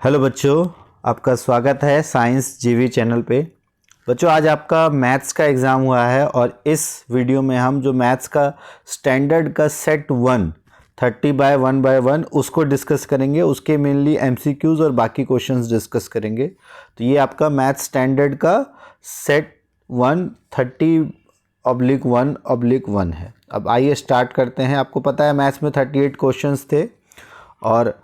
Hello बच्चों, आपका स्वागत है साइंस जीवी चैनल पे। बच्चों, आज आपका मैथ्स का एग्ज़ाम हुआ है और इस वीडियो में हम जो मैथ्स का स्टैंडर्ड का सेट 1 30/1/1 उसको डिस्कस करेंगे। उसके मेनली एमसीक्यूज़ और बाकी क्वेश्चंस डिस्कस करेंगे। तो ये आपका मैथ्स स्टैंडर्ड का सेट 1 30/1/1 है। अब आइए स्टार्ट करते हैं। आपको पता है मैथ्स में 38 क्वेश्चंस थे और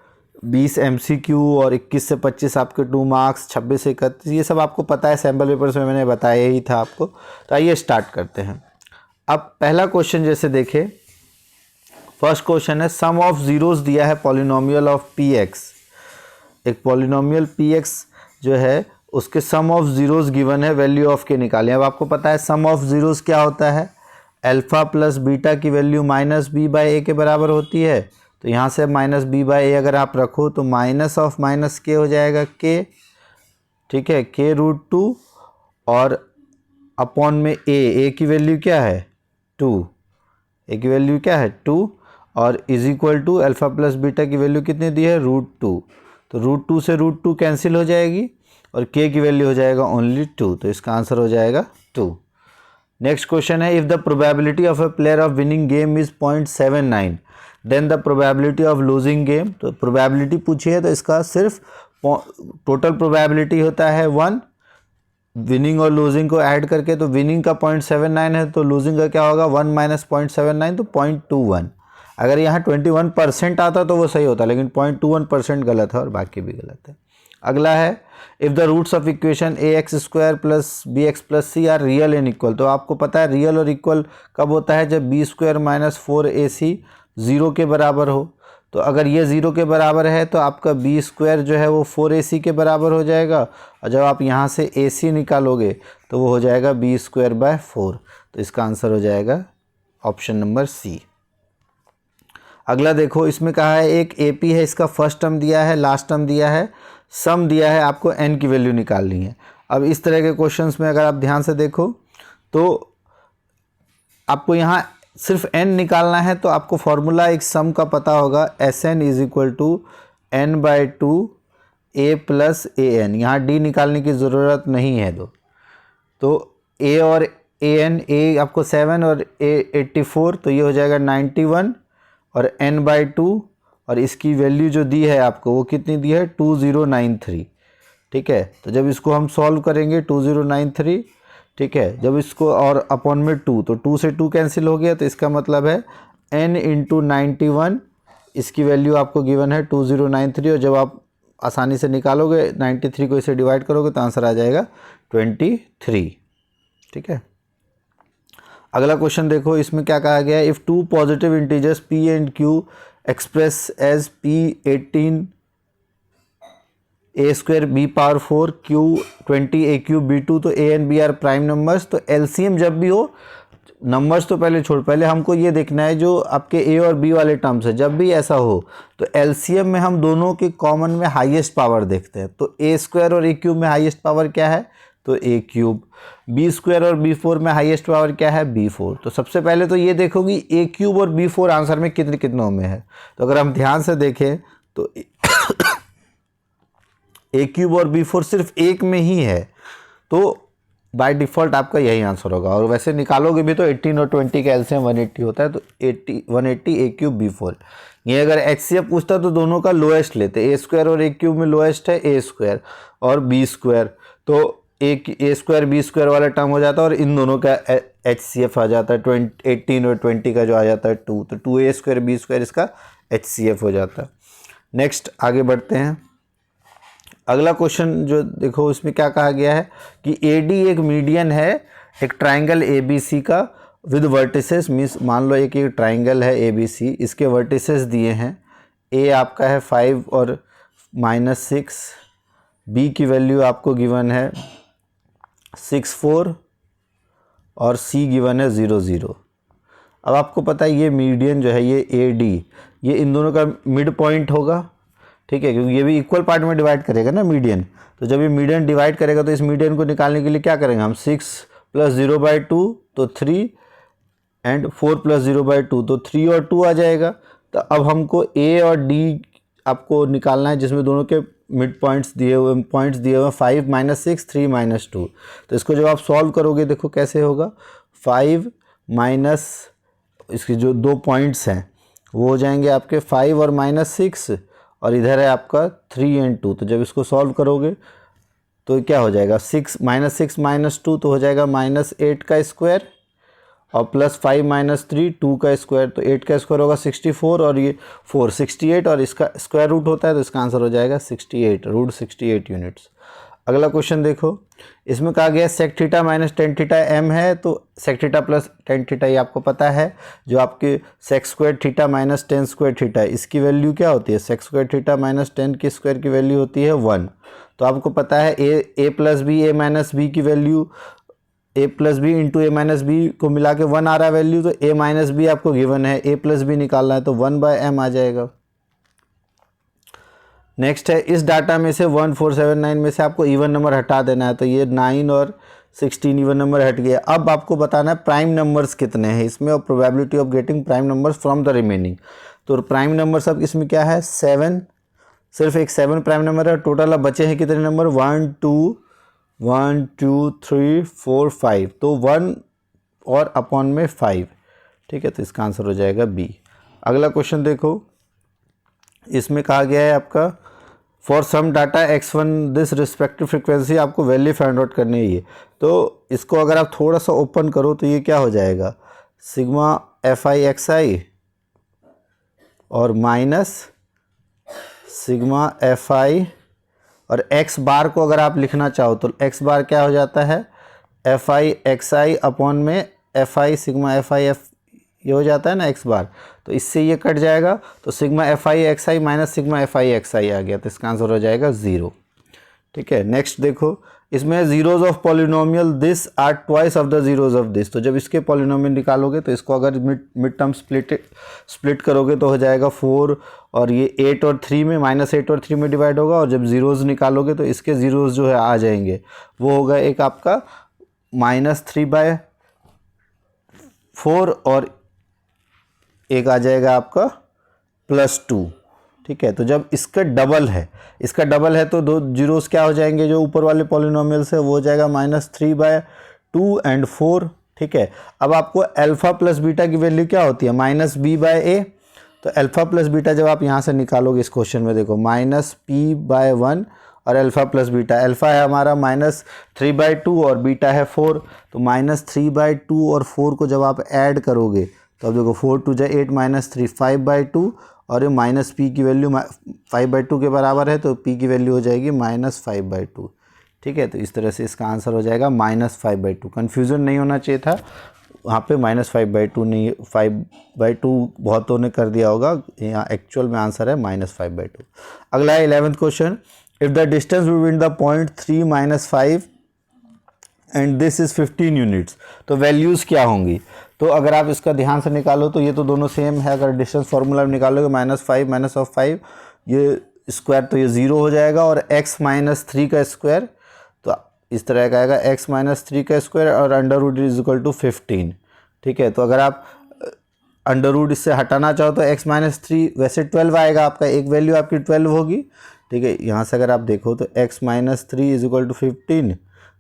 20 एमसीक्यू और 21 से 25 आपके 2 मार्क्स, 26 से 31, ये सब आपको पता है, सैम्पल पेपर्स में मैंने बताया ही था आपको। तो आइए स्टार्ट करते हैं। अब पहला क्वेश्चन जैसे देखें, फर्स्ट क्वेश्चन है सम ऑफ जीरोस दिया है पॉलिनोमियल ऑफ पी एक्स। एक पॉलिनोमियल पी एक्स जो है उसके सम ऑफ जीरोस गिवन है, वैल्यू ऑफ के निकालें। अब आपको पता है सम ऑफ जीरोस क्या होता है, अल्फा प्लस बीटा की वैल्यू माइनस बी बाई ए के बराबर होती है। तो यहाँ से माइनस बी बाई ए अगर आप रखो तो माइनस ऑफ माइनस के हो जाएगा के, ठीक है, के रूट 2 और अपॉन में ए की वैल्यू क्या है 2, ए की वैल्यू क्या है 2 और is equal to alpha plus beta की वैल्यू कितनी दी है √2। तो √2 से √2 कैंसिल हो जाएगी और के की वैल्यू हो जाएगा ओनली 2। तो इसका आंसर हो जाएगा 2। नेक्स्ट क्वेश्चन है if the probability of a player of winning game is 0.79 then the probability of losing game. तो प्रोबेबिलिटी पूछी है तो इसका सिर्फ टोटल प्रोबेबिलिटी होता है 1, विनिंग और लूजिंग को ऐड करके। तो विनिंग का 0.79 है तो लूजिंग का क्या होगा 1 माइनस 0.79 तो 0.21। अगर यहाँ 21% आता तो वो सही होता, लेकिन 0.21% गलत है और बाकी भी गलत है। अगला है if the roots of equation ax² plus bx plus C are real and equal. तो आपको पता है रियल और इक्वल कब होता है, जब b² माइनस 4ac 0 के बराबर हो। तो अगर ये 0 के बराबर है तो आपका b² जो है वो 4ac के बराबर हो जाएगा और जब आप यहाँ से ac निकालोगे तो वो हो जाएगा b²/4। तो इसका आंसर हो जाएगा ऑप्शन नंबर सी। अगला देखो, इसमें कहा है एक AP है, इसका फर्स्ट टर्म दिया है, लास्ट टर्म दिया है, सम दिया है, आपको n की वैल्यू निकालनी है। अब इस तरह के क्वेश्चंस में अगर आप ध्यान से देखो तो आपको यहाँ सिर्फ n निकालना है। तो आपको फॉर्मूला एक सम का पता होगा, Sn is equal to n/2 a plus an। यहाँ d निकालने की ज़रूरत नहीं है। तो a और an, a आपको 7 और a 84, तो ये हो जाएगा 91 और n/2 और इसकी वैल्यू जो दी है आपको वो कितनी दी है 2093, ठीक है। तो जब इसको हम सॉल्व करेंगे 2093, ठीक है, जब इसको और अपॉन में 2, तो 2 से 2 कैंसिल हो गया। तो इसका मतलब है n × 91, इसकी वैल्यू आपको गिवन है 2093 और जब आप आसानी से निकालोगे 93 को इसे डिवाइड करोगे तो आंसर आ जाएगा 23, ठीक है। अगला क्वेश्चन देखो, इसमें क्या कहा गया है if 2 positive integers p and q express as p18 a² b⁴ q20 a³ b2, तो a and b are prime numbers. तो एलसीएम जब भी हो, नंबर्स तो पहले छोड़, पहले हमको ये देखना है जो आपके a और b वाले टर्म्स है, जब भी ऐसा हो तो एलसीएम में हम दोनों के कॉमन में हाईएस्ट पावर देखते हैं। तो a² और a³ में हाईएस्ट पावर क्या है, तो a³। b² और b4 में हाईएस्ट पावर क्या है, b4। तो सबसे पहले तो ये देखो कि a³ और b4 आंसर में कितनों में है। तो अगर हम ध्यान से देखें तो a³ और b4 सिर्फ एक में ही है, तो बाय डिफ़ॉल्ट आपका यही आंसर होगा। और वैसे निकालोगे भी तो 18 और 20 का एलसीएम 180 होता है, तो 180 a³ b4। ये अगर HCF पूछता तो दोनों का लोएस्ट लेते, a² और a³ में लोएस्ट है a² और b², तो a² b² वाला टर्म हो जाता है और इन दोनों का HCF आ जाता है 18 और 20 का जो आ जाता है 2, तो 2a² b² इसका HCF हो जाता है। नेक्स्ट आगे बढ़ते हैं। अगला क्वेश्चन जो देखो, इसमें क्या कहा गया है कि AD एक मीडियन है एक ट्राइंगल ABC का विद वर्टिसेस। मीन्स मान लो एक ट्राइंगल है ABC, इसके वर्टिसेस दिए हैं, A आपका है 5 और -6, B की वैल्यू आपको गिवन है 6 4 और C गिवन है 0 0। अब आपको पता है ये मीडियन जो है ये AD, ये इन दोनों का मिड पॉइंट होगा, ठीक है, क्योंकि ये भी इक्वल पार्ट में डिवाइड करेगा ना मीडियन। तो जब ये मीडियन डिवाइड करेगा तो इस मीडियन को निकालने के लिए क्या करेंगे हम, 6 + 0/2 तो 3 एंड 4 + 0/2 तो 3 और 2 आ जाएगा। तो अब हमको A और D आपको निकालना है जिसमें दोनों के मिड पॉइंट्स दिए हुए 5 माइनस 6 3 माइनस 2। तो इसको जब आप सॉल्व करोगे देखो कैसे होगा, 5 माइनस इसके जो 2 पॉइंट्स हैं वो हो जाएंगे आपके 5 और माइनस 6, और इधर है आपका 3 एंड 2। तो जब इसको सॉल्व करोगे तो क्या हो जाएगा, 6 माइनस 2 तो हो जाएगा -8 का स्क्वायर, और प्लस 5 माइनस 3 2 का स्क्वायर, तो 8 का स्क्वायर होगा 64, और ये 4 68, और इसका स्क्वायर रूट होता है तो इसका आंसर हो जाएगा 68, रूट 68 यूनिट्स। अगला क्वेश्चन देखो, इसमें कहा गया sec theta minus tan theta M है, तो sec theta plus tan theta ये आपको पता है, जो आपके sec square theta minus tan square theta है इसकी वैल्यू क्या होती है, sec square theta minus tan की स्क्वायर की वैल्यू होती है 1। तो आपको पता है A plus B A minus B की value, A plus B into A minus B को मिला के 1 आ रहा है वैल्यू, तो ए माइनस बी आपको गिवन है, ए प्लस बी निकालना है तो 1/m आ जाएगा। नेक्स्ट है, इस डाटा में से 1479 में से आपको इवन नंबर हटा देना है, तो ये 9 और 16 इवन नंबर हट गया। अब आपको बताना है प्राइम नंबर्स कितने हैं इसमें, और probability of getting prime numbers from the remaining. तो प्राइम नंबर सब इसमें क्या है, 7, सिर्फ एक 7 प्राइम नंबर है। टोटल अब बचे हैं कितने नंबर, 1 2 3 4 5, तो 1 और अपॉन में 5, ठीक है, तो इसका आंसर हो जाएगा बी। अगला क्वेश्चन देखो, इसमें कहा गया है आपका for some data x1 this respective frequency, आपको वैल्यू फाइंड आउट करनी है ये। तो इसको अगर आप थोड़ा सा ओपन करो तो ये क्या हो जाएगा, सिग्मा fi और माइनस सिग्मा fi, और x बार को अगर आप लिखना चाहो तो x बार क्या हो जाता है, fi अपॉन में fi सिग्मा fi ये हो जाता है ना x बार, तो इससे ये कट जाएगा, तो sigma fi minus sigma fi आ गया, तो इसका आंसर हो जाएगा 0। ठीक है, नेक्स्ट देखो, इसमें zeros of polynomial this are twice of the zeros of this. तो जब इसके पॉलिनोमियल निकालोगे तो इसको अगर मिड टर्म स्प्लिट करोगे तो हो जाएगा 4, और ये 8 और 3 में -8 और 3 में डिवाइड होगा, और जब जीरोज निकालोगे तो इसके जीरोज जो है आ जाएंगे, वो होगा एक आपका -3/4 और एक आ जाएगा आपका +2। ठीक है, तो जब इसका डबल है तो दो जीरोस क्या हो जाएंगे, जो ऊपर वाले पॉलिनोमियल्स है वो हो जाएगा -3/2 एंड 4। ठीक है, अब आपको अल्फा प्लस बीटा की वैल्यू क्या होती है, -b/a। तो अल्फा प्लस बीटा जब आप यहाँ से निकालोगे इस क्वेश्चन में देखो, -p/1 और अल्फा प्लस बीटा, अल्फा है हमारा -3/2 और बीटा है 4, तो -3/2 और 4 को जब आप ऐड करोगे तो अब देखो 4 2 जा 8 -3 5/2, और ये माइनस पी की वैल्यू 5/2 के बराबर है, तो पी की वैल्यू हो जाएगी -5/2। ठीक है, तो इस तरह से इसका आंसर हो जाएगा -5/2। कन्फ्यूज़न नहीं होना चाहिए था वहाँ पे, -5/2 नहीं, 5/2 बहुतों ने कर दिया होगा, यहाँ एक्चुअल में आंसर है -5/2। अगला है 11th question, if the distance between the point 3 - 5 and this is 15 units, तो वैल्यूज़ क्या होंगी। तो अगर आप इसका ध्यान से निकालो तो ये तो दोनों सेम है, अगर डिस्टेंस फार्मूला निकालोगे -5 - 5 ये स्क्वायर, तो ये 0 हो जाएगा, और x - 3 का स्क्वायर, तो इस तरह का आएगा x - 3 का स्क्वायर और √ इज इक्वल टू 15। ठीक है, तो अगर आप √ इससे हटाना चाहो तो x - 3 वैसे 12 आएगा आपका, एक वैल्यू आपकी 12 होगी। ठीक है, यहाँ से अगर आप देखो तो x - 3 इज इक्वल टू 15,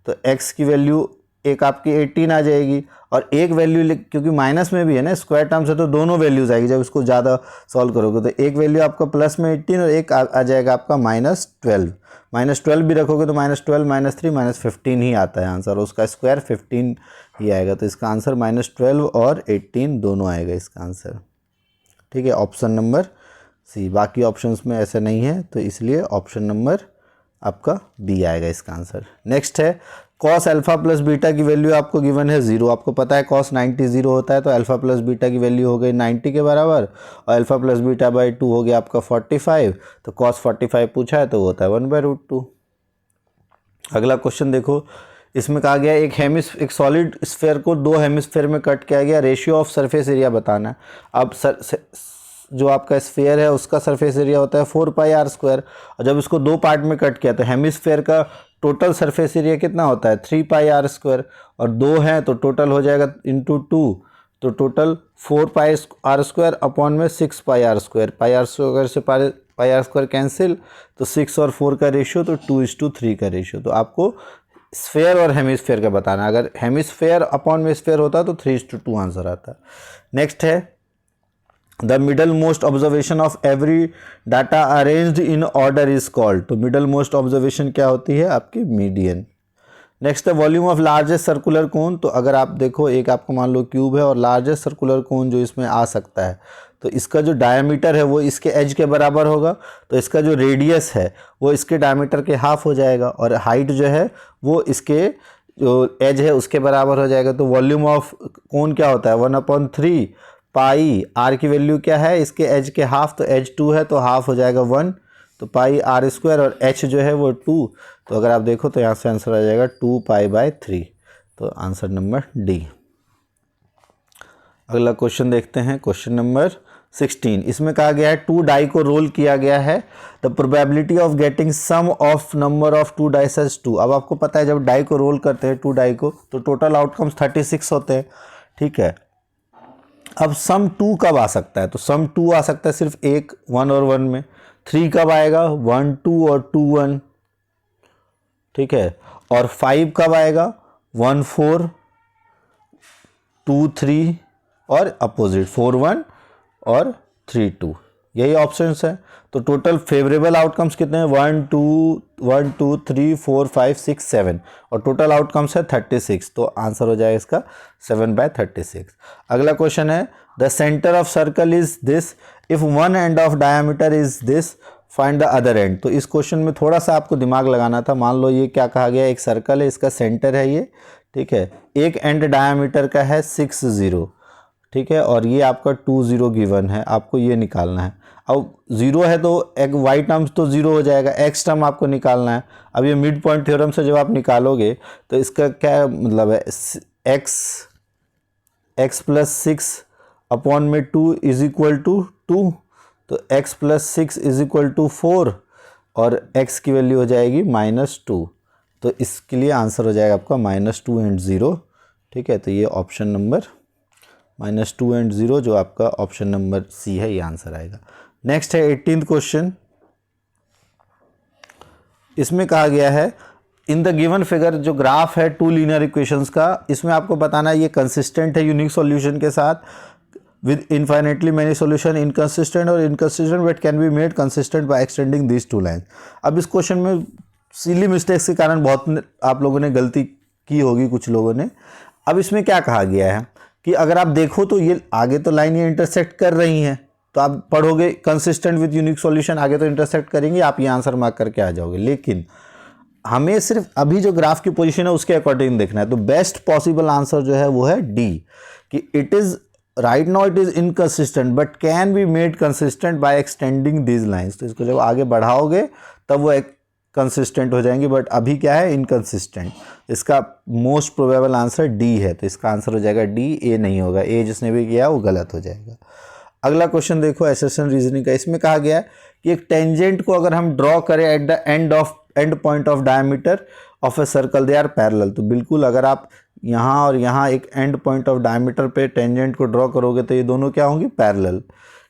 तो x की वैल्यू एक आपकी 18 आ जाएगी, और एक वैल्यू क्योंकि माइनस में भी है ना स्क्वायर टर्म से, तो दोनों वैल्यूज आएगी जब इसको ज़्यादा सॉल्व करोगे, तो एक वैल्यू आपका प्लस में 18 और एक आ जाएगा आपका -12। -12 भी रखोगे तो -12 - 3 -15 ही आता है आंसर, उसका स्क्वायर 15 ही आएगा, तो इसका आंसर -12 और 18 दोनों आएगा इसका आंसर। ठीक है, ऑप्शन नंबर सी, बाकी ऑप्शंस में ऐसा नहीं है, तो इसलिए ऑप्शन नंबर आपका बी आएगा इसका आंसर। नेक्स्ट है, कॉस अल्फा प्लस बीटा की वैल्यू आपको गिवन है 0। आपको पता है कॉस 90 0 होता है, तो अल्फा प्लस बीटा की वैल्यू हो गई 90 के बराबर, और अल्फा प्लस बीटा बाई 2 हो गया आपका 45, तो कॉस 45 पूछा है तो वो होता है 1/√2। अगला क्वेश्चन देखो, इसमें कहा गया एक सॉलिड स्फेयर को 2 हेमिस्फेयर में कट किया गया, रेशियो ऑफ सरफेस एरिया बताना है। अब जो आपका स्फेयर है उसका सरफेस एरिया होता है 4πr², और जब इसको 2 पार्ट में कट किया तो हेमिस्फेयर का टोटल सरफेस एरिया कितना होता है 3πr², और 2 हैं तो टोटल हो जाएगा × 2, तो टोटल 4πr² अपॉन में 6πr², πr² से पाई आर स्क्वायर कैंसिल, तो 6 और 4 का रेशियो, तो 2:3 का रेशियो। तो आपको स्फेयर और हेमिस्फेयर का बताना, अगर हेमिस्फेयर अपॉन में स्फेयर होता तो 3:2 आंसर आता। नेक्स्ट है the middle most observation of every data arranged in order is called. तो मिडल मोस्ट ऑब्जर्वेशन क्या होती है आपकी? मीडियन। नेक्स्ट है volume of largest circular cone. तो अगर आप देखो एक आपको मान लो क्यूब है और लार्जेस्ट सर्कुलर कोन जो इसमें आ सकता है, तो इसका जो डायमीटर है वो इसके एज के बराबर होगा, तो इसका जो रेडियस है वो इसके डायमीटर के हाफ हो जाएगा, और हाइट जो है वो इसके जो एज है उसके बराबर हो जाएगा। तो वॉल्यूम ऑफ कोन क्या होता है? 1/3 पाई, आर की वैल्यू क्या है? इसके एज के हाफ, तो एज 2 है तो हाफ हो जाएगा 1, तो पाई आर स्क्वायर, और एच जो है वो 2, तो अगर आप देखो तो यहाँ से आंसर आ जाएगा 2π/3। तो आंसर नंबर डी। अगला क्वेश्चन देखते हैं, क्वेश्चन नंबर 16। इसमें कहा गया है 2 डाई को रोल किया गया है, the probability of getting sum of number of 2 dice as 2। अब आपको पता है जब डाई को रोल करते हैं 2 डाई को, तो टोटल आउटकम्स 36 होते हैं, ठीक है। अब सम 2 कब आ सकता है? तो सम 2 आ सकता है सिर्फ 1 और 1 में। 3 कब आएगा? 1 2 और 2 1, ठीक है। और 5 कब आएगा? 1 4 2 3, और अपोजिट 4 1 और 3 2, यही ऑप्शंस है। तो टोटल फेवरेबल आउटकम्स कितने हैं? 1 2 3 4 5 6 7, और टोटल आउटकम्स है 36, तो आंसर हो जाएगा इसका 7/36। अगला क्वेश्चन है the centre of circle is this if one end of diameter is this find the other and. तो इस क्वेश्चन में थोड़ा सा आपको दिमाग लगाना था। मान लो ये क्या कहा गया, एक सर्कल है, इसका सेंटर है ये, ठीक है, एक एंड डायमीटर का है 6 0, ठीक है, और ये आपका 2 0 गिवन है, आपको ये निकालना है। अब 0 है तो एक वाई टर्म्स तो 0 हो जाएगा, एक्स टर्म आपको निकालना है। अब ये मिड पॉइंट थ्योरम से जब आप निकालोगे तो इसका क्या मतलब है? x + 6 अपॉन में 2 = 2, तो x + 6 = 4, और x की वैल्यू हो जाएगी -2, तो इसके लिए आंसर हो जाएगा आपका -2 and 0, ठीक है। तो ये ऑप्शन नंबर -2 and 0 जो आपका ऑप्शन नंबर सी है, ये आंसर आएगा। नेक्स्ट है 18th क्वेश्चन। इसमें कहा गया है इन द गिवन फिगर, जो ग्राफ है 2 लीनियर इक्वेशंस का, इसमें आपको बताना है ये कंसिस्टेंट है यूनिक सॉल्यूशन के साथ with infinitely many solution, inconsistent और inconsistent but can be made consistent by extending these 2 lines. अब इस क्वेश्चन में सिली मिस्टेक्स के कारण बहुत आप लोगों ने गलती की होगी, कुछ लोगों ने। अब इसमें क्या कहा गया है कि अगर आप देखो तो ये आगे तो लाइन ये इंटरसेक्ट कर रही हैं, तो आप पढ़ोगे कंसिस्टेंट विद यूनिक सॉल्यूशन, आगे तो इंटरसेक्ट करेंगे, आप ये आंसर मार्क करके आ जाओगे। लेकिन हमें सिर्फ अभी जो ग्राफ की पोजीशन है उसके अकॉर्डिंग देखना है। तो बेस्ट पॉसिबल आंसर जो है वो है डी, कि it is right now it is inconsistent but can be made consistent by extending these lines. तो इसको जब आगे बढ़ाओगे तब वो एक कंसिस्टेंट हो जाएंगे, बट अभी क्या है? इनकंसिस्टेंट। इसका मोस्ट प्रोबेबल आंसर डी है, तो इसका आंसर हो जाएगा डी, ए नहीं होगा। ए जिसने भी किया वो गलत हो जाएगा। अगला क्वेश्चन देखो एसर्शन रीजनिंग का। इसमें कहा गया है कि एक टेंजेंट को अगर हम ड्रॉ करें at the end point of diameter of a circle, they are parallel. तो बिल्कुल अगर आप यहाँ और यहाँ एक एंड पॉइंट ऑफ डायमीटर पे टेंजेंट को ड्रॉ करोगे तो ये दोनों क्या होंगी? पैरेलल,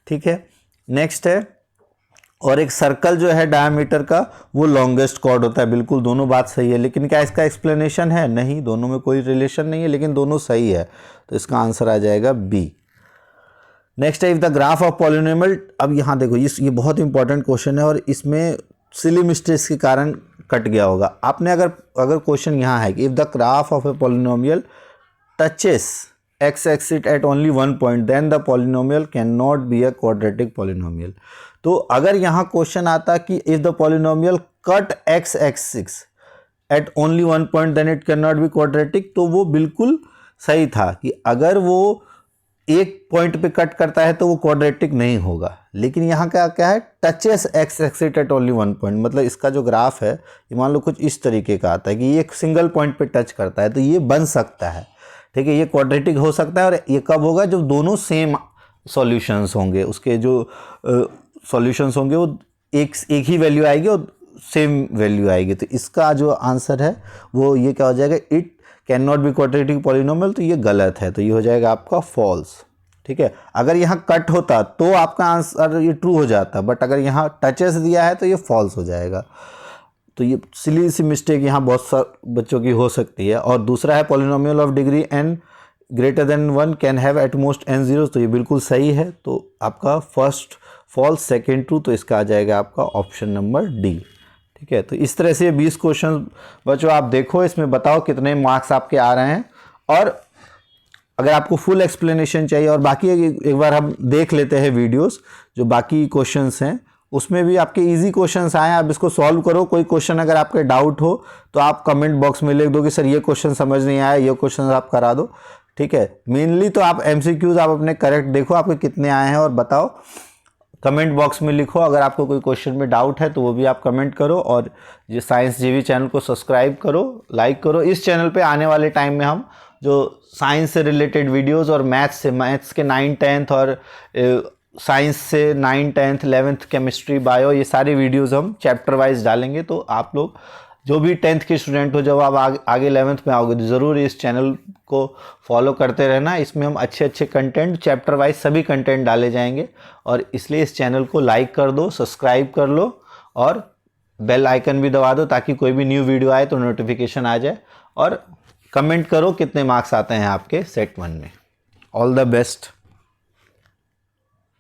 ठीक है। नेक्स्ट है, और एक सर्कल जो है डायमीटर का वो लॉन्गेस्ट कॉर्ड होता है। बिल्कुल दोनों बात सही है, लेकिन क्या इसका एक्सप्लेनेशन है? नहीं, दोनों में कोई रिलेशन नहीं है, लेकिन दोनों सही है, तो इसका आंसर आ जाएगा बी। नेक्स्ट है if the graph of polynomial. अब यहाँ देखो ये बहुत इंपॉर्टेंट क्वेश्चन है, और इसमें सिली मिस्टेक्स के कारण कट गया होगा। आपने अगर क्वेश्चन यहाँ है कि if the graph of a polynomial touches X axis at only 1 point then the polynomial can not be a quadratic polynomial. तो अगर यहाँ क्वेश्चन आता कि if the polynomial cut X axis at only 1 point then it can not be quadratic, तो वो बिल्कुल सही था कि अगर वो एक पॉइंट पे कट करता है तो वो क्वाड्रेटिक नहीं होगा। लेकिन यहाँ क्या है? Touches X axis at only 1 point, मतलब इसका जो ग्राफ है ये मान लो कुछ इस तरीके का आता है कि ये एक सिंगल पॉइंट पे टच करता है, तो ये बन सकता है, ठीक है, ये क्वाड्रेटिक हो सकता है। और ये कब होगा? जब दोनों सेम सॉल्यूशंस होंगे, उसके जो सॉल्यूशंस होंगे वो एक ही वैल्यू आएगी और सेम वैल्यू आएगी। तो इसका जो आंसर है वो ये क्या हो जाएगा? It can not be quadratic polynomial, तो ये गलत है, तो ये हो जाएगा आपका फॉल्स, ठीक है। अगर यहाँ कट होता तो आपका आंसर ये ट्रू हो जाता, बट अगर यहाँ टचेस दिया है तो ये फॉल्स हो जाएगा। तो ये सिली सी मिस्टेक यहाँ बहुत सारे बच्चों की हो सकती है। और दूसरा है polynomial of degree n greater than 1 can have at most n zero, तो ये बिल्कुल सही है। तो आपका फर्स्ट फॉल्स, सेकेंड ट्रू, तो इसका आ जाएगा आपका ऑप्शन नंबर डी। ठीक है। तो इस तरह से 20 क्वेश्चन बच्चों आप देखो, इसमें बताओ कितने मार्क्स आपके आ रहे हैं। और अगर आपको फुल एक्सप्लेनेशन चाहिए और बाकी एक बार हम देख लेते हैं वीडियोस जो बाकी क्वेश्चंस हैं, उसमें भी आपके इजी क्वेश्चंस आए हैं, आप इसको सॉल्व करो। कोई क्वेश्चन अगर आपके डाउट हो तो आप कमेंट बॉक्स में लिख दो कि सर ये क्वेश्चन समझ नहीं आया, ये क्वेश्चन आप करा दो। ठीक है। मेनली तो आप MCQs आप अपने करेक्ट देखो आपके कितने आए हैं और बताओ, कमेंट बॉक्स में लिखो। अगर आपको कोई क्वेश्चन में डाउट है तो वो भी आप कमेंट करो। और ये साइंस जीवी चैनल को सब्सक्राइब करो, लाइक करो। इस चैनल पे आने वाले टाइम में हम जो साइंस से रिलेटेड वीडियोस और मैथ्स के 9, 10th और साइंस से 9, 10th, 11th केमिस्ट्री, बायो, ये सारी वीडियोस हम चैप्टर वाइज डालेंगे। तो आप लोग जो भी 10th के स्टूडेंट हो, जब आप आगे 11th में आओगे तो ज़रूर इस चैनल को फॉलो करते रहना। इसमें हम अच्छे अच्छे कंटेंट चैप्टर वाइज सभी कंटेंट डाले जाएंगे। और इसलिए इस चैनल को लाइक कर दो, सब्सक्राइब कर लो और बेल आइकन भी दबा दो ताकि कोई भी न्यू वीडियो आए तो नोटिफिकेशन आ जाए। और कमेंट करो कितने मार्क्स आते हैं आपके सेट 1 में। All the best.